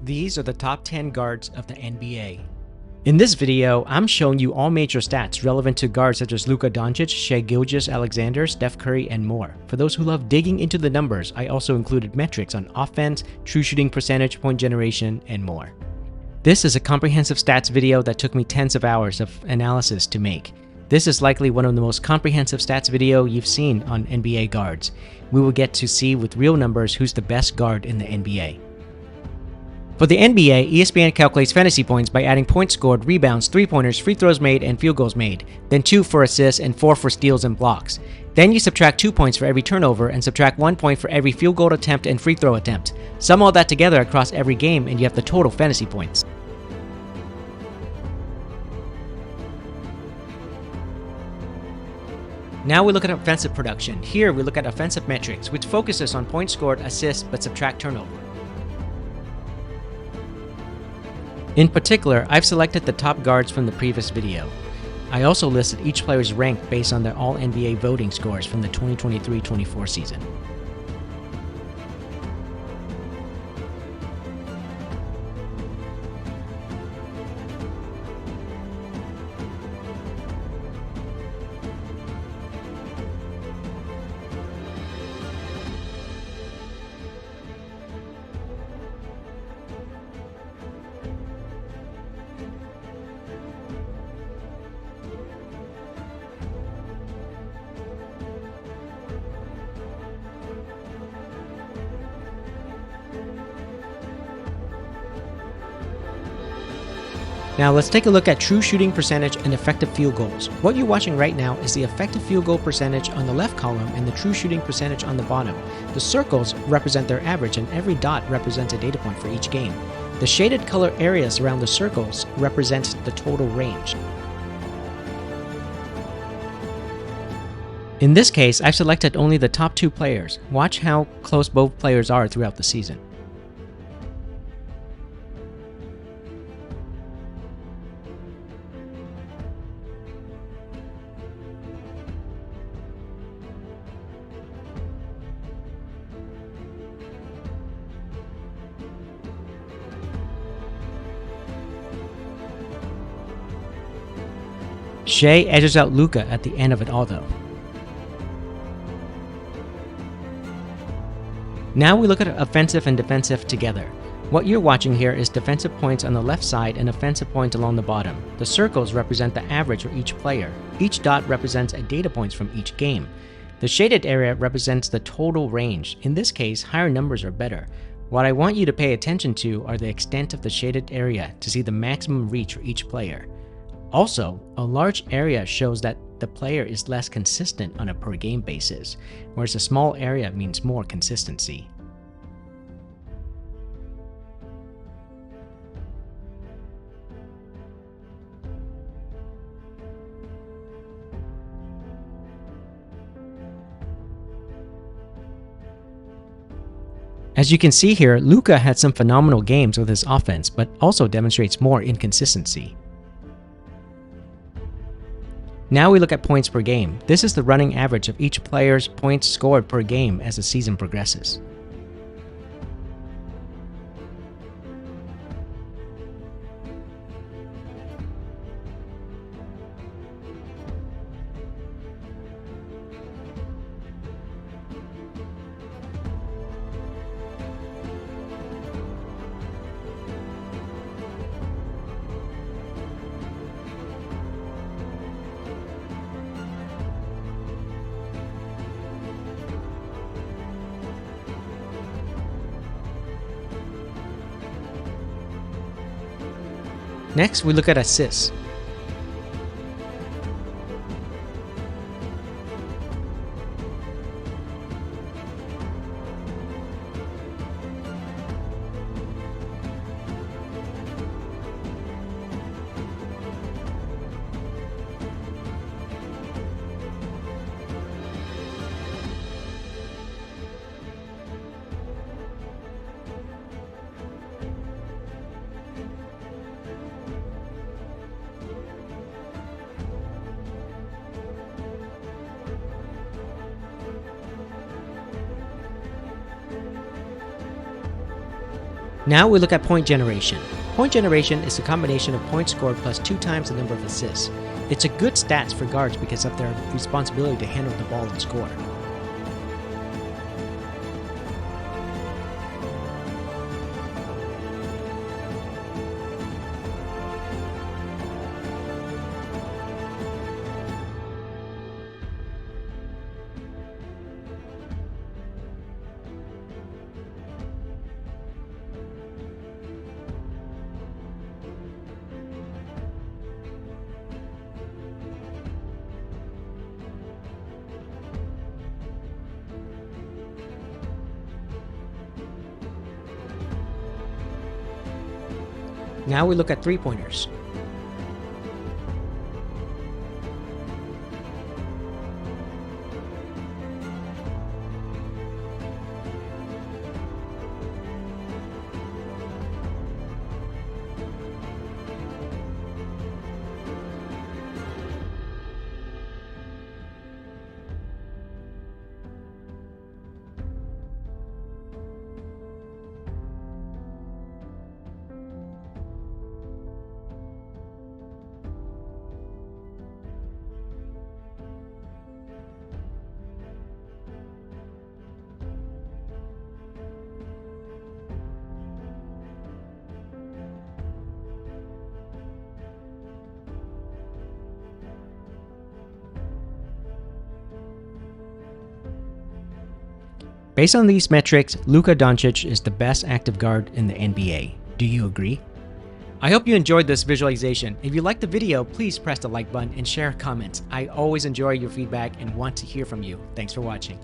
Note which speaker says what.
Speaker 1: These are the top 10 guards of the NBA. In this video, I'm showing you all major stats relevant to guards such as Luka Dončić, Shai Gilgeous-Alexander, Steph Curry, and more. For those who love digging into the numbers, I also included metrics on offense, true shooting percentage, point generation, and more. This is a comprehensive stats video that took me tens of hours of analysis to make. This is likely one of the most comprehensive stats video you've seen on NBA guards. We will get to see with real numbers who's the best guard in the NBA. For the NBA, ESPN calculates fantasy points by adding points scored, rebounds, three-pointers, free throws made, and field goals made, then 2 for assists and 4 for steals and blocks. Then you subtract 2 points for every turnover and subtract 1 point for every field goal attempt and free throw attempt. Sum all that together across every game and you have the total fantasy points. Now we look at offensive production. Here we look at offensive metrics, which focuses on points scored, assists, but subtract turnover. In particular, I've selected the top guards from the previous video. I also listed each player's rank based on their All-NBA voting scores from the 2023-24 season. Now let's take a look at true shooting percentage and effective field goals. What you're watching right now is the effective field goal percentage on the left column and the true shooting percentage on the bottom. The circles represent their average and every dot represents a data point for each game. The shaded color areas around the circles represent the total range. In this case, I've selected only the top 2 players. Watch how close both players are throughout the season. Shai edges out Luka at the end of it all though. Now we look at offensive and defensive together. What you're watching here is defensive points on the left side and offensive points along the bottom. The circles represent the average for each player. Each dot represents a data points from each game. The shaded area represents the total range. In this case, higher numbers are better. What I want you to pay attention to are the extent of the shaded area to see the maximum reach for each player. Also, a large area shows that the player is less consistent on a per game basis, whereas a small area means more consistency. As you can see here, Luka had some phenomenal games with his offense, but also demonstrates more inconsistency. Now we look at points per game. This is the running average of each player's points scored per game as the season progresses. Next, we look at assists. Now we look at point generation. Point generation is a combination of points scored plus 2 times the number of assists. It's a good stats for guards because of their responsibility to handle the ball and score. Now we look at three-pointers. Based on these metrics, Luka Dončić is the best active guard in the NBA. Do you agree? I hope you enjoyed this visualization. If you liked the video, please press the like button and share comments. I always enjoy your feedback and want to hear from you. Thanks for watching.